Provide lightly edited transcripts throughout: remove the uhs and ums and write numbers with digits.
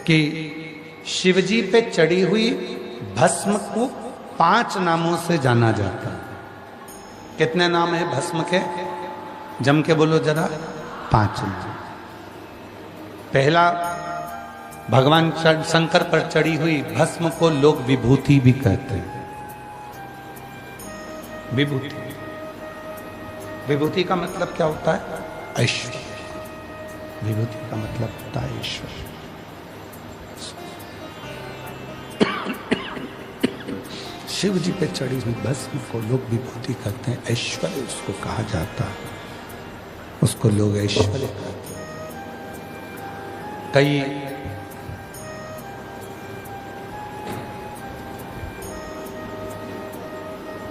कि शिवजी पे चढ़ी हुई भस्म को 5 नामों से जाना जाता है। कितने नाम है भस्म के? जम के बोलो जरा। 5 नाम। पहला, भगवान शंकर पर चढ़ी हुई भस्म को लोग विभूति भी कहते हैं। विभूति, विभूति का मतलब क्या होता है? ऐश्वर्य। विभूति का मतलब होता है ऐश्वर्य। शिव जी पे चढ़ी हुई भस्म को लोग विभूति कहते हैं। ऐश्वर्य उसको कहा जाता है, उसको लोग ऐश्वर्य कहते हैं।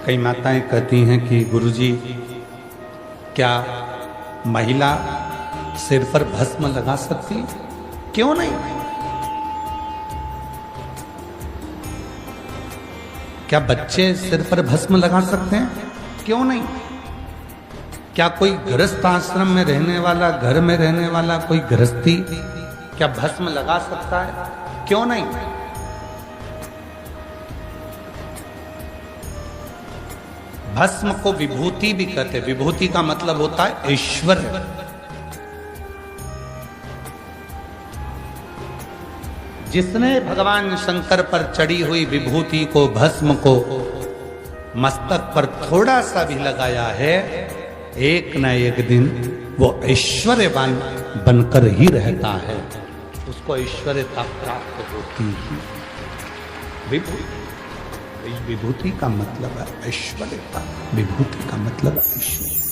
कई माताएं कहती हैं कि गुरुजी, क्या महिला सिर पर भस्म लगा सकती? क्यों नहीं? क्या बच्चे सिर पर भस्म लगा सकते हैं? क्यों नहीं? क्या कोई गृहस्थ आश्रम में रहने वाला, घर में रहने वाला कोई गृहस्थी क्या भस्म लगा सकता है? क्यों नहीं? भस्म को विभूति भी कहते हैं। विभूति का मतलब होता है ऐश्वर्य। जिसने भगवान शंकर पर चढ़ी हुई विभूति को, भस्म को मस्तक पर थोड़ा सा भी लगाया है, एक न एक दिन वो ऐश्वर्यवान बनकर ही रहता है। उसको ऐश्वर्यता प्राप्त होती ही। विभूति का मतलब है ऐश्वर्यता। विभूति का मतलब ऐश्वर्य।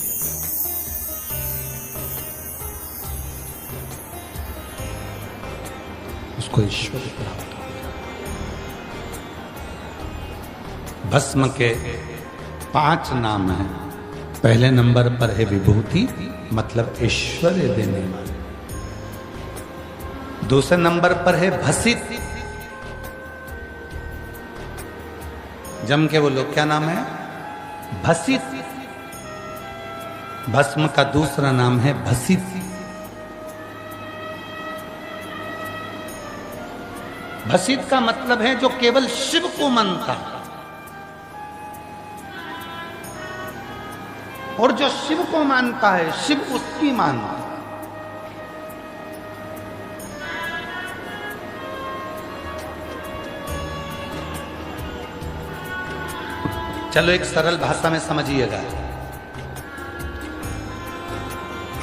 उसको ऐश्वर्य प्राप्त हो। भस्म के 5 नाम हैं। पहले नंबर पर है विभूति, मतलब ऐश्वर्य देने वाले। दूसरे नंबर पर है भसित। जम के बोलो, क्या नाम है? भसित। भस्म का दूसरा नाम है भसित। भसित का मतलब है जो केवल शिव को मानता है, और जो शिव को मानता है, शिव उसकी मानता है। चलो एक सरल भाषा में समझिएगा।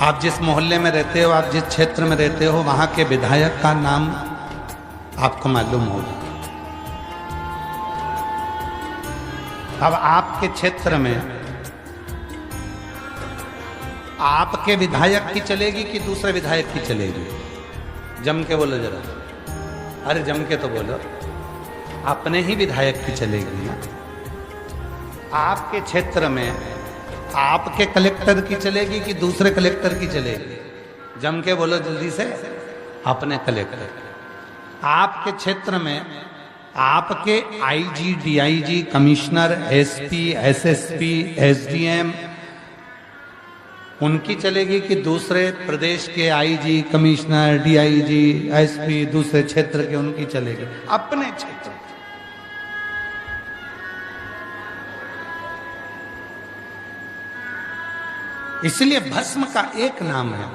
आप जिस मोहल्ले में रहते हो, आप जिस क्षेत्र में रहते हो, वहां के विधायक का नाम आपको मालूम होगा। अब आपके क्षेत्र में आपके विधायक की चलेगी कि दूसरे विधायक की चलेगी? जम के बोलो जरा। अरे जम के तो बोलो। अपने ही विधायक की चलेगी ना। आपके क्षेत्र में आपके कलेक्टर की चलेगी कि दूसरे कलेक्टर की चलेगी? जम के बोलो जल्दी से। अपने कलेक्टर। आपके क्षेत्र में आपके IG, DIG, commissioner, SP, SSP, SDM उनकी चलेगी कि दूसरे प्रदेश के आईजी, कमिश्नर, डीआईजी, एसपी दूसरे क्षेत्र के उनकी चलेगी? अपने क्षेत्र। इसलिए भस्म का एक नाम है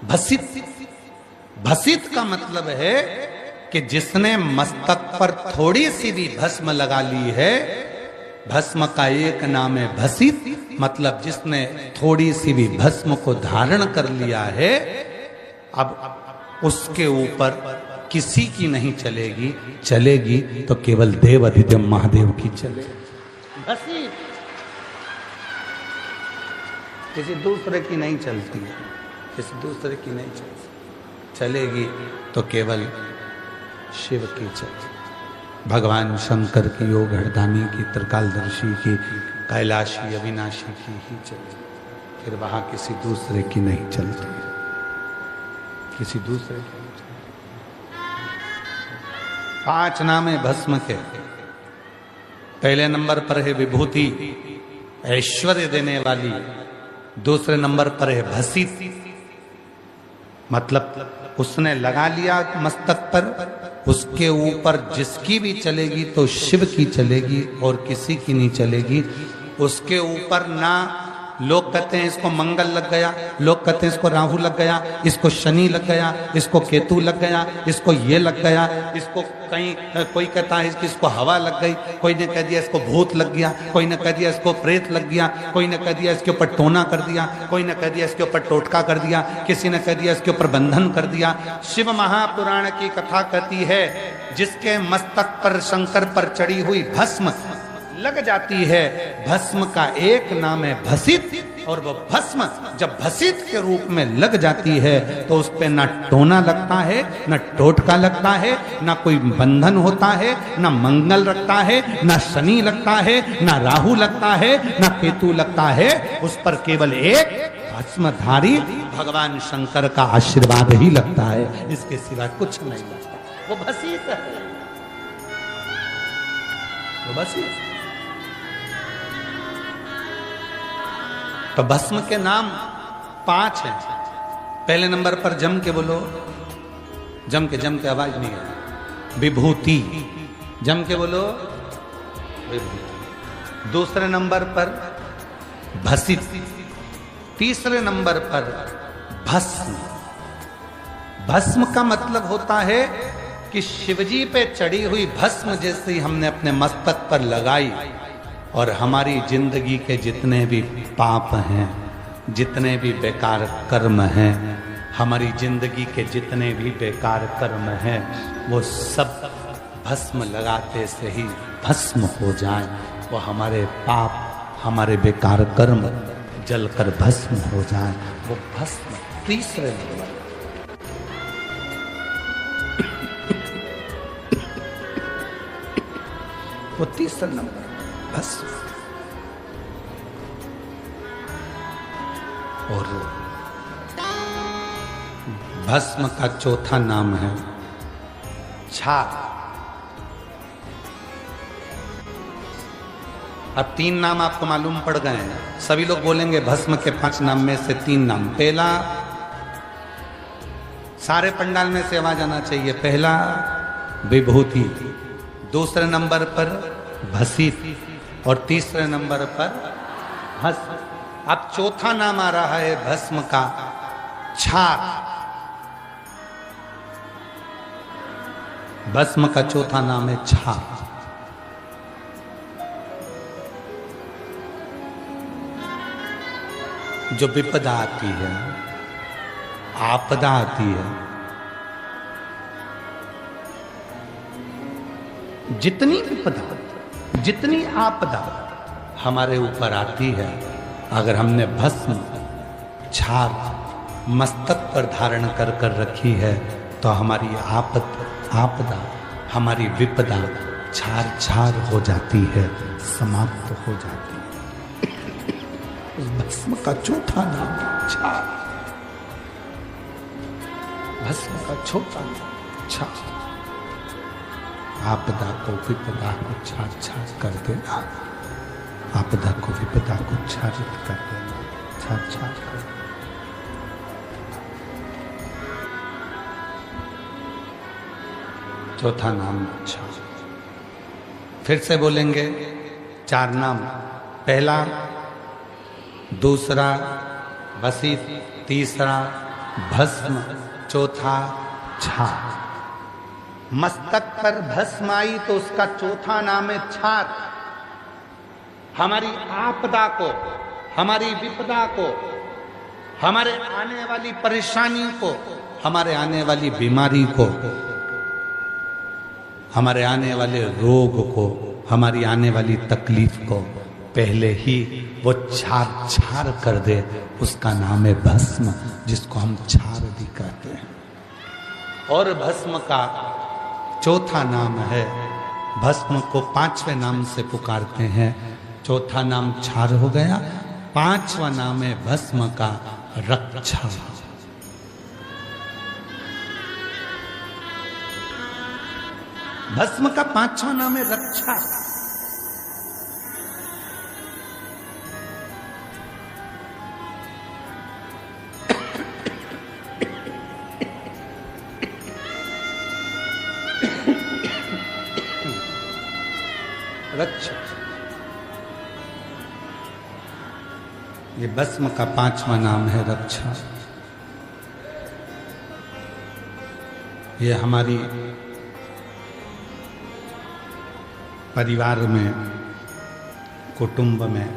भसित। भसित का मतलब है कि जिसने मस्तक पर थोड़ी सी भी भस्म लगा ली है। भस्म का एक नाम है भसित, मतलब जिसने थोड़ी सी भी भस्म को धारण कर लिया है, अब उसके ऊपर किसी की नहीं चलेगी। चलेगी तो केवल देव अधिदेव महादेव की चलेगी। भसित किसी दूसरे की नहीं चलती है, किसी दूसरे की नहीं चलती। चलेगी तो केवल शिव की चलेगी। भगवान शंकर की, योग हरदानी की, त्रिकालदर्शी की, कैलाशी अविनाशी की ही चलेगी। फिर वहां किसी दूसरे की नहीं चलती है, किसी दूसरे की नहीं चलती। 5 नाम है भस्म के। पहले नंबर पर है विभूति, ऐश्वर्य देने वाली। दूसरे नंबर पर है भसित, मतलब उसने लगा लिया मस्तक पर, उसके ऊपर जिसकी भी चलेगी तो शिव की चलेगी और किसी की नहीं चलेगी। उसके ऊपर ना लोग कहते हैं इसको मंगल लग गया, लोग कहते हैं इसको राहु लग गया, इसको शनि लग गया, इसको केतु लग गया, इसको ये लग गया, इसको कहीं कोई कहता है कि इसको हवा लग गई, कोई ने कह दिया इसको भूत लग गया, कोई ने कह दिया इसको प्रेत लग गया, कोई ने कह दिया इसके ऊपर टोना कर दिया, कोई ने कह दिया इसके ऊपर टोटका कर दिया, किसी ने कह दिया इसके ऊपर बंधन कर दिया। शिव महापुराण की कथा कहती है जिसके मस्तक पर शंकर पर चढ़ी हुई भस्म लग जाती है, भस्म का एक नाम है भसित, और वो भस्म जब भसित के रूप में लग जाती है तो उस पे ना टोना लगता है, ना टोटका लगता है, ना कोई बंधन होता है, ना मंगल लगता है, ना शनि लगता है, ना राहु लगता है, ना केतु लगता है। उस पर केवल एक भस्मधारी भगवान शंकर का आशीर्वाद ही लगता है, इसके सिवा कुछ नहीं लगता। वो भसित है, वो भसित। तो भस्म के नाम 5 हैं। पहले नंबर पर जम के बोलो, जम के आवाज नहीं है, विभूति, जम के बोलो विभूति। दूसरे नंबर पर भसित, तीसरे नंबर पर भस्म। भस्म का मतलब होता है कि शिवजी पे चढ़ी हुई भस्म जैसे हमने अपने मस्तक पर लगाई और हमारी जिंदगी के जितने भी पाप हैं, जितने भी बेकार कर्म हैं, हमारी जिंदगी के जितने भी बेकार कर्म हैं, वो सब भस्म लगाते से ही भस्म हो जाए। वो हमारे पाप, हमारे बेकार कर्म जलकर भस्म हो जाए। वो भस्म तीसरे नंबर, वो तीसरा नंबर भस्म। और भस्म का चौथा नाम है छार। अब 3 नाम आपको मालूम पड़ गए हैं। सभी लोग बोलेंगे भस्म के 5 नाम में से 3 नाम। पहला, सारे पंडाल में से आवाज आना चाहिए, पहला विभूति, दूसरे नंबर पर भसित और तीसरे नंबर पर भस्म। अब चौथा नाम आ रहा है भस्म का छार। भस्म का चौथा नाम है छार। जो विपदा आती है, आपदा आती है, जितनी विपदा, जितनी आपदा हमारे ऊपर आती है, अगर हमने भस्म छार मस्तक पर धारण कर कर रखी है तो हमारी आपदा, हमारी विपदा छार छार हो जाती है, समाप्त हो जाती है। उस भस्म का चौथा नाम छार। भस्म का चौथा नाम छार। आपदा को, विपदा को छार छार कर देना, आपदा को, विपदा को छारित कर देना, छार छार कर देना। चौथा नाम छार। फिर से बोलेंगे 4 नाम। पहला, दूसरा भसित, तीसरा भस्म, चौथा छार। मस्तक पर भस्म आई तो उसका चौथा नाम है छार। हमारी आपदा को, हमारी विपदा को, हमारे आने वाली परेशानी को, हमारे आने वाली बीमारी को, हमारे आने वाले रोग को, हमारी आने वाली तकलीफ को पहले ही वो छार छार कर दे, उसका नाम है भस्म, जिसको हम छार भी कहते हैं। और भस्म का चौथा नाम है, भस्म को 5वें नाम से पुकारते हैं। चौथा नाम छार हो गया, 5वां नाम है भस्म का रक्षा। भस्म का 5वां नाम है रक्षा। वृक्ष। ये भस्म का 5वां नाम है रक्षा। ये हमारी परिवार में, कुटुंब में,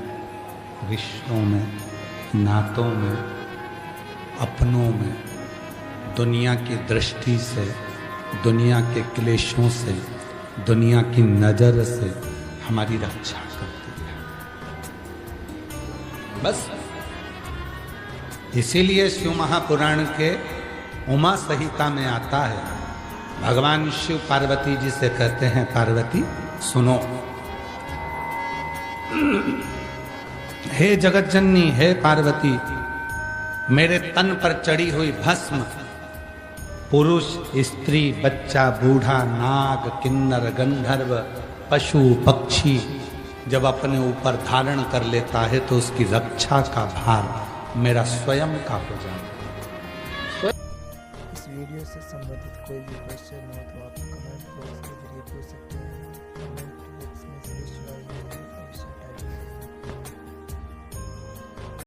रिश्तों में, नातों में, अपनों में, दुनिया की दृष्टि से, दुनिया के क्लेशों से, दुनिया की नजर से हमारी रक्षा करती है। बस इसीलिए शिव महापुराण के उमा संहिता में आता है, भगवान शिव पार्वती जी से कहते हैं, पार्वती सुनो, हे जगत जननी, हे पार्वती, मेरे तन पर चढ़ी हुई भस्म पुरुष, स्त्री, बच्चा, बूढ़ा, नाग, किन्नर, गंधर्व, पशु, पक्षी जब अपने ऊपर धारण कर लेता है तो उसकी रक्षा का भार मेरा स्वयं का हो जाता है। इस वीडियो से संबंधित कोई भी क्वेश्चन हो तो आप कमेंट बॉक्स के जरिए पूछ सकते हैं।